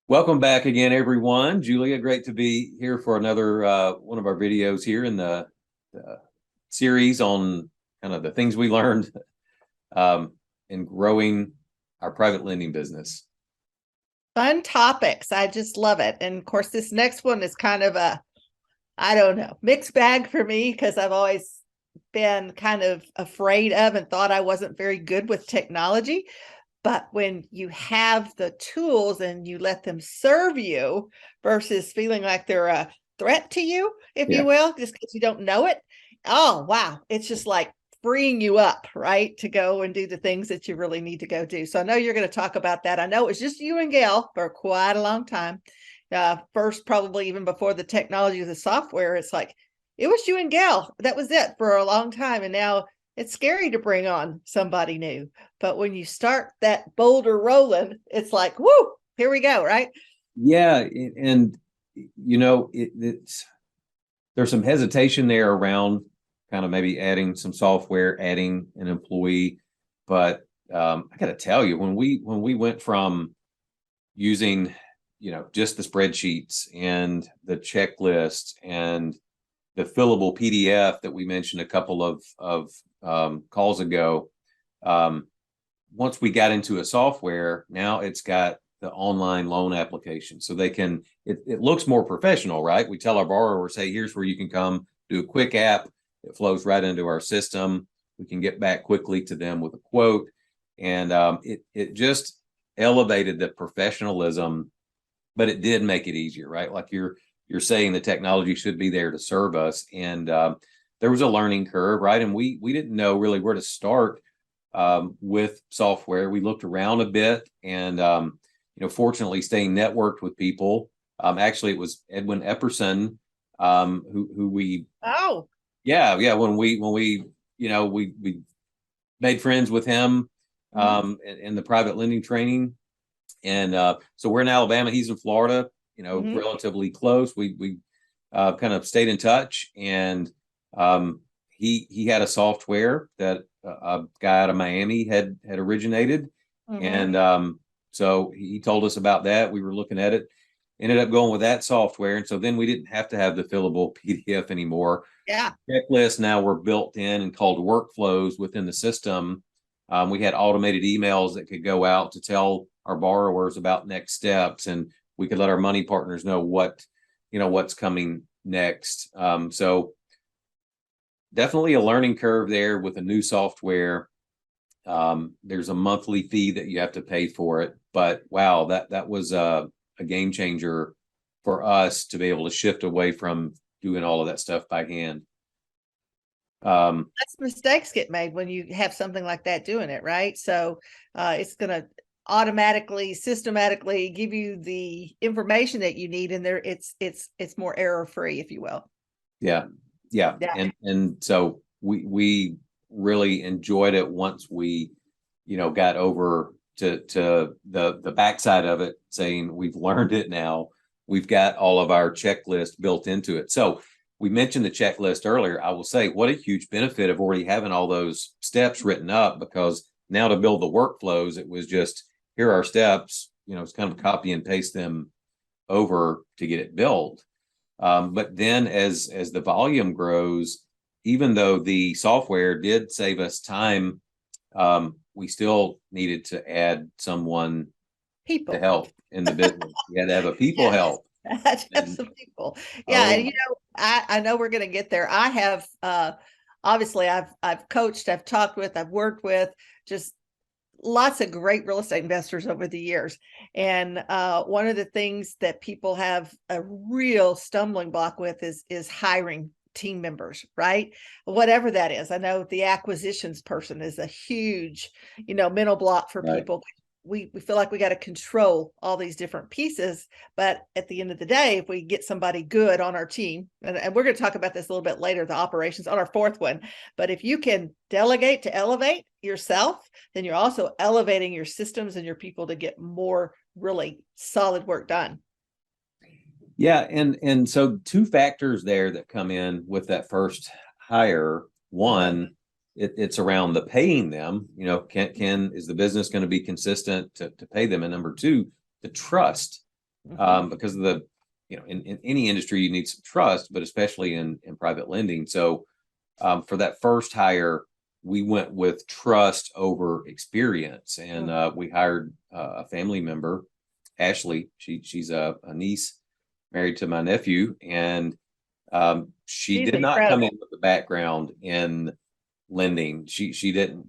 Welcome back again, everyone. Julia, great to be here for another one of our videos here in the series on kind of the things we learned in growing our private lending business. Fun topics. I just love it. And of course, this next one is kind of I don't know, mixed bag for me because I've always been kind of afraid of and thought I wasn't very good with technology. But when you have the tools and you let them serve you versus feeling like they're a threat to you, if you will, just because you don't know it. Oh, wow. It's just like freeing you up, right? To go and do the things that you really need to go do. So I know you're going to talk about that. I know it was just you and Gail for quite a long time. First, probably even before the technology of the software, it's like, it was you and Gail. That was it for a long time. And now it's scary to bring on somebody new. But when you start that boulder rolling, it's like, whoo, here we go, right? Yeah, and it's there's some hesitation there around kind of maybe adding some software, adding an employee. But I got to tell you, when we went from using, just the spreadsheets and the checklists and the fillable PDF that we mentioned a couple of calls ago, once we got into a software, now it's got the online loan application. So it looks more professional, right? We tell our borrowers, hey, here's where you can come do a quick app. It flows right into our system. We can get back quickly to them with a quote. And it just elevated the professionalism, but it did make it easier, right? Like you're saying, the technology should be there to serve us. And there was a learning curve, right? And we didn't know really where to start with software. We looked around a bit and, fortunately staying networked with people. Actually, it was Edwin Epperson who we. Oh, yeah. When we we made friends with him in the private lending training. And so we're in Alabama. He's in Florida, relatively close. We kind of stayed in touch, and he had a software that a guy out of Miami had originated. And so he told us about that. We were looking at it, ended up going with that software. And so then we didn't have to have the fillable PDF anymore. Yeah. Checklists now were built in and called workflows within the system. We had automated emails that could go out to tell our borrowers about next steps, and we could let our money partners know what's coming next. So definitely a learning curve there with a new software. There's a monthly fee that you have to pay for it, but wow, that was a game changer for us to be able to shift away from doing all of that stuff by hand. That's mistakes get made when you have something like that doing it, right? So it's going to automatically, systematically give you the information that you need, and there it's more error free, if you will. Yeah. And so we really enjoyed it once we got over to the backside of it, saying we've learned it now. We've got all of our checklist built into it. So we mentioned the checklist earlier. I will say what a huge benefit of already having all those steps written up, because now to build the workflows, it was just, here are our steps, it's kind of copy and paste them over to get it built. But then as the volume grows, even though the software did save us time, we still needed to add someone to help in the business. We had to have a people help. Have some people. Yeah. And I know we're going to get there. I have, obviously I've coached, I've talked with, I've worked with just lots of great real estate investors over the years. And one of the things that people have a real stumbling block with is hiring team members, right? Whatever that is. I know the acquisitions person is a huge, mental block for people. We feel like we got to control all these different pieces, but at the end of the day, if we get somebody good on our team, and we're going to talk about this a little bit later, the operations on our fourth one, but if you can delegate to elevate yourself, then you're also elevating your systems and your people to get more really solid work done. Yeah, and so two factors there that come in with that first hire. One, it's around the paying them. Is the business going to be consistent to pay them? And number two, the trust because of the, in any industry, you need some trust, but especially in private lending. So for that first hire, we went with trust over experience, and we hired a family member, Ashley. She's a niece married to my nephew, and she She's did not come in incredible. with a background in lending. She didn't,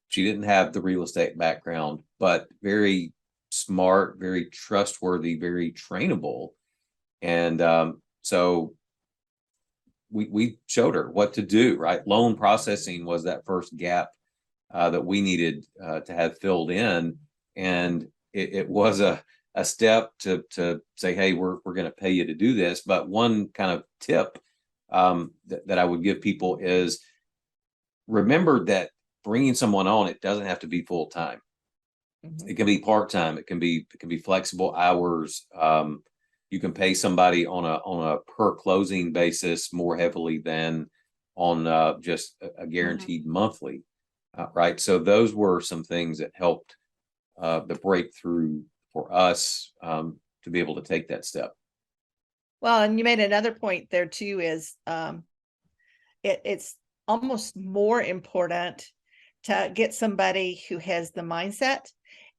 she didn't have the real estate background, but very smart, very trustworthy, very trainable. And so we showed her what to do, right? Loan processing was that first gap that we needed to have filled in. And it was a step to say, hey, we're going to pay you to do this. But one kind of tip that I would give people is remember that bringing someone on, it doesn't have to be full time. It can be part time. It can be flexible hours. You can pay somebody on a per closing basis more heavily than on just a guaranteed monthly, right? So those were some things that helped the breakthrough for us to be able to take that step. Well, and you made another point there too, is it's almost more important to get somebody who has the mindset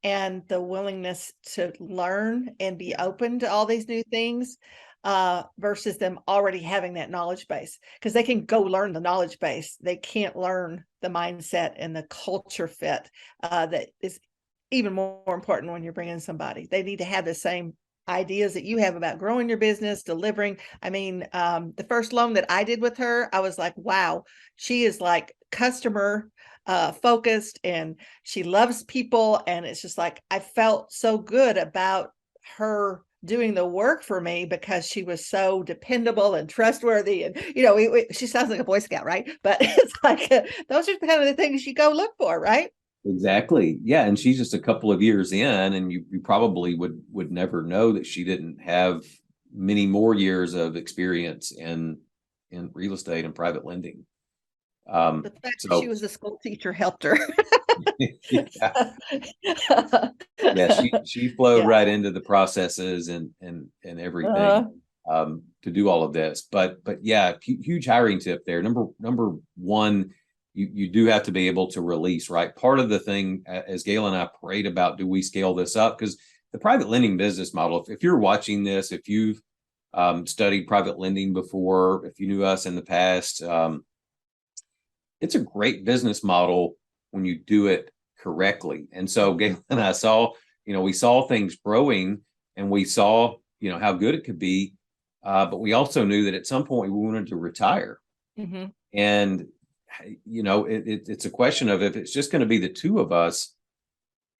and the willingness to learn and be open to all these new things versus them already having that knowledge base, because they can go learn the knowledge base. They can't learn the mindset and the culture fit that is even more important when you're bringing somebody. They need to have the same ideas that you have about growing your business, delivering. I mean, the first loan that I did with her, I was like, wow, she is like customer focused, and she loves people. And it's just like, I felt so good about her doing the work for me because she was so dependable and trustworthy. And, she sounds like a Boy Scout, right? But it's like, those are kind of the things you go look for, right? Exactly. Yeah. And she's just a couple of years in, and you probably would never know that she didn't have many more years of experience in real estate and private lending. The fact that she So was a school teacher helped her. yeah, yeah, she flowed Yeah. right into the processes and everything to do all of this. But yeah, huge hiring tip there. Number one, you do have to be able to release, right? Part of the thing, as Gail and I prayed about, do we scale this up? Because the private lending business model, if you're watching this, if you've studied private lending before, if you knew us in the past, it's a great business model when you do it correctly. And so Gail and I saw, we saw things growing, and we saw, how good it could be. But we also knew that at some point we wanted to retire. Mm-hmm. And, it's a question of, if it's just going to be the two of us,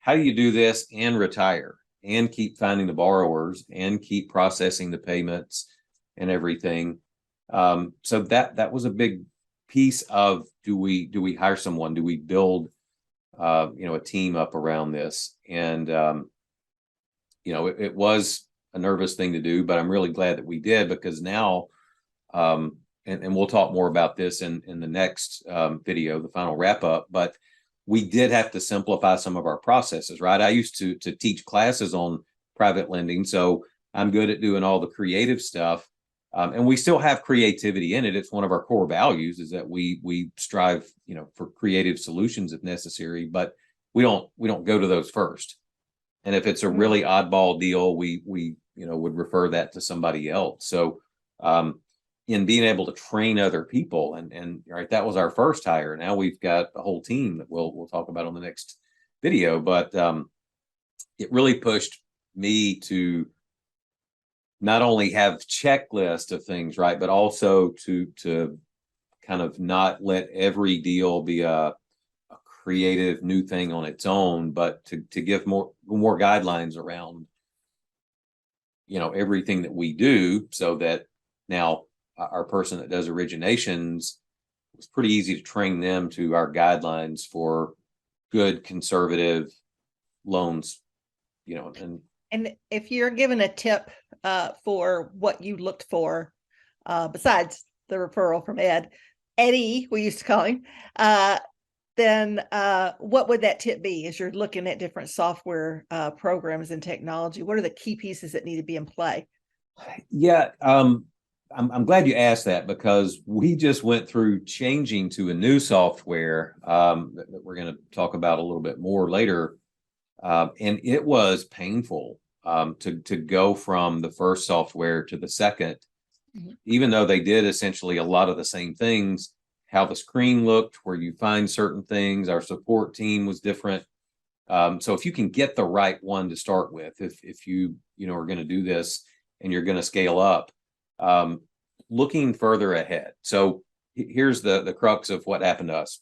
how do you do this and retire and keep finding the borrowers and keep processing the payments and everything? So that was a big piece of, do we hire someone? Do we build a team up around this? And it was a nervous thing to do, but I'm really glad that we did, because now and we'll talk more about this in the next video, the final wrap up, but we did have to simplify some of our processes, right? I used to teach classes on private lending, so I'm good at doing all the creative stuff. And we still have creativity in it. It's one of our core values, is that we strive, for creative solutions if necessary, but we don't go to those first. And if it's a really oddball deal, we would refer that to somebody else. So in being able to train other people, and right, that was our first hire. Now we've got a whole team that we'll talk about on the next video, but it really pushed me to not only have checklist of things, right, but also to kind of not let every deal be a creative new thing on its own, but to give more guidelines around, everything that we do, so that now our person that does originations, it's pretty easy to train them to our guidelines for good conservative loans, And if you're given a tip for what you looked for, besides the referral from Eddie, we used to call him, then what would that tip be as you're looking at different software programs and technology? What are the key pieces that need to be in play? Yeah, I'm glad you asked that, because we just went through changing to a new software that we're going to talk about a little bit more later. And it was painful to go from the first software to the second, even though they did essentially a lot of the same things. How the screen looked, where you find certain things, our support team was different. So if you can get the right one to start with, if you are going to do this and you're going to scale up, looking further ahead. So here's the crux of what happened to us.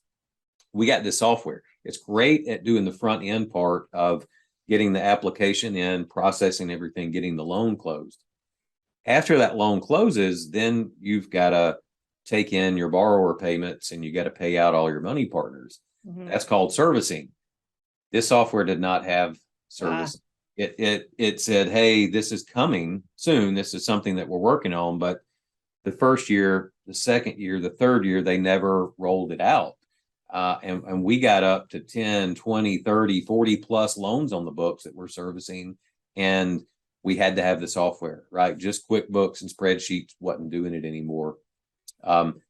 We got this software. It's great at doing the front end part of getting the application in, processing everything, getting the loan closed. After that loan closes, then you've got to take in your borrower payments and you got to pay out all your money partners. That's called servicing. This software did not have servicing. It said, hey, this is coming soon. This is something that we're working on. But the first year, the second year, the third year, they never rolled it out. And we got up to 10, 20, 30, 40 plus loans on the books that we're servicing. And we had to have the software, right? Just QuickBooks and spreadsheets wasn't doing it anymore.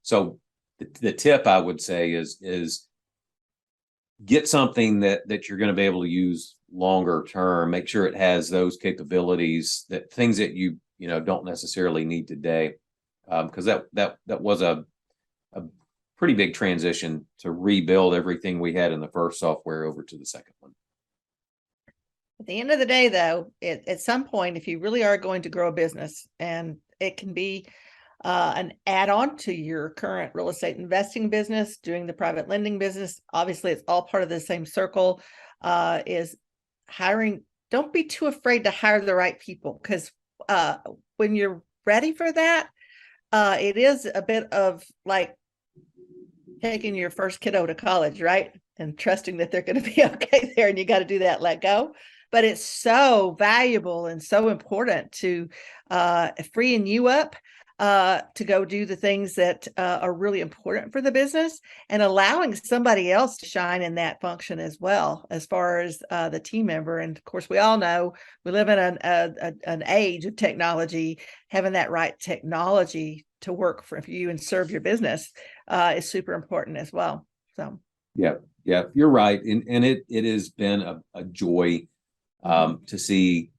So the tip I would say is get something that you're going to be able to use longer term. Make sure it has those capabilities, that things that you don't necessarily need today, because that was a pretty big transition to rebuild everything we had in the first software over to the second one. At the end of the day, though, at some point, if you really are going to grow a business, and it can be an add-on to your current real estate investing business, doing the private lending business, obviously it's all part of the same circle, is hiring. Don't be too afraid to hire the right people, because when you're ready for that, it is a bit of like taking your first kiddo to college, right? And trusting that they're going to be okay there, and you got to do that, let go. But it's so valuable and so important to freeing you up to go do the things that are really important for the business, and allowing somebody else to shine in that function as well, as far as the team member. And of course, we all know we live in an age of technology. Having that right technology to work for you and serve your business is super important as well. So yeah, you're right. And it has been a joy to see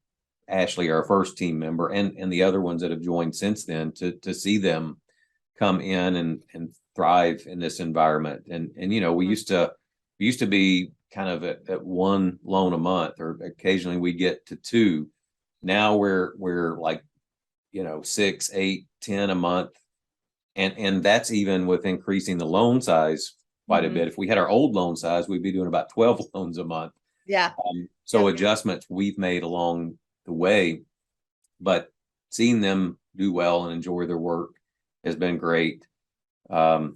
Ashley, our first team member, and the other ones that have joined since then, to see them come in and thrive in this environment. And we used to be kind of at one loan a month, or occasionally we get to two. Now we're like 6, 8, 10 a month, and that's even with increasing the loan size quite a bit. If we had our old loan size, we'd be doing about 12 loans a month. Yeah. So adjustments we've made along the way, but seeing them do well and enjoy their work has been great, for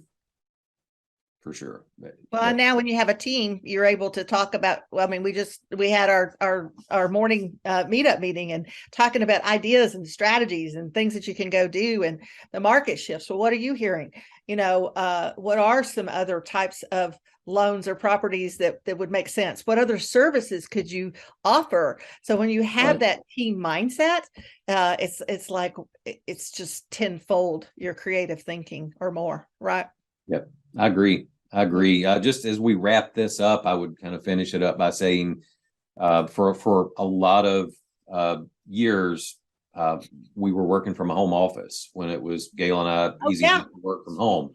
sure. Well, now when you have a team, you're able to talk about, well, I mean, we had our morning meetup meeting, and talking about ideas and strategies and things that you can go do, and the market shifts. Well, what are you hearing? What are some other types of loans or properties that would make sense? What other services could you offer? So when you have that team mindset, it's like it's just tenfold your creative thinking or more, right? Yep, I agree. Just as we wrap this up, I would kind of finish it up by saying, for a lot of years, we were working from a home office when it was Gail and I easy to work from home.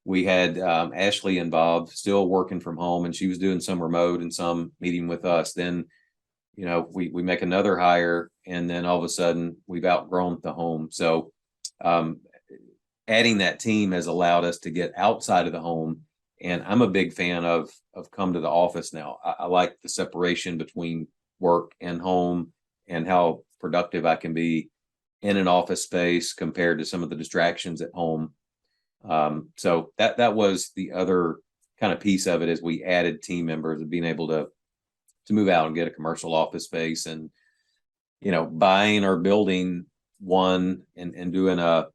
We had Ashley involved, still working from home, and she was doing some remote and some meeting with us. Then, we make another hire, and then all of a sudden we've outgrown the home. So adding that team has allowed us to get outside of the home. And I'm a big fan of come to the office now. I like the separation between work and home, and how productive I can be in an office space compared to some of the distractions at home. So that was the other kind of piece of it, as we added team members, of being able to move out and get a commercial office space, and buying or building one and doing a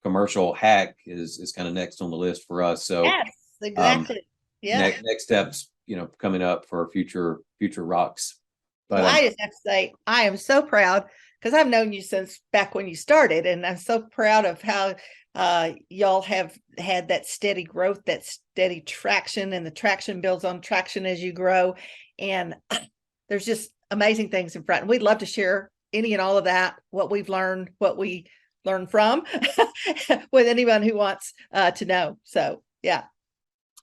commercial hack is kind of next on the list for us. So yes, exactly. Yeah. next steps, coming up for future rocks. But Well, I just have to say, I am so proud because I've known you since back when you started, and I'm so proud of how y'all have had that steady growth, that steady traction, and the traction builds on traction as you grow. And there's just amazing things in front. And we'd love to share any and all of that, what we've learned, what we learn from with anyone who wants to know. So, yeah.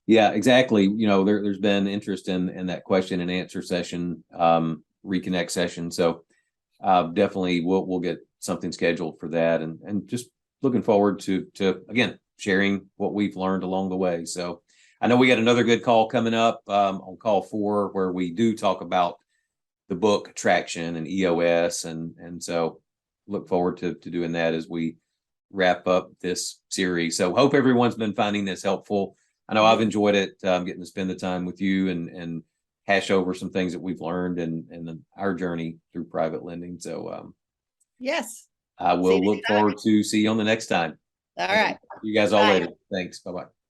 Yeah, exactly. There's been interest in that question and answer session, reconnect session. So definitely we'll get something scheduled for that, and just looking forward to again sharing what we've learned along the way. So I know we got another good call coming up on call 4, where we do talk about the book Traction and EOS, and so look forward to doing that as we wrap up this series. So hope everyone's been finding this helpful. I know I've enjoyed it, getting to spend the time with you and hash over some things that we've learned and our journey through private lending. So Yes. I will look forward to see you on the next time. All right. You guys all Bye. later. Thanks. Bye-bye.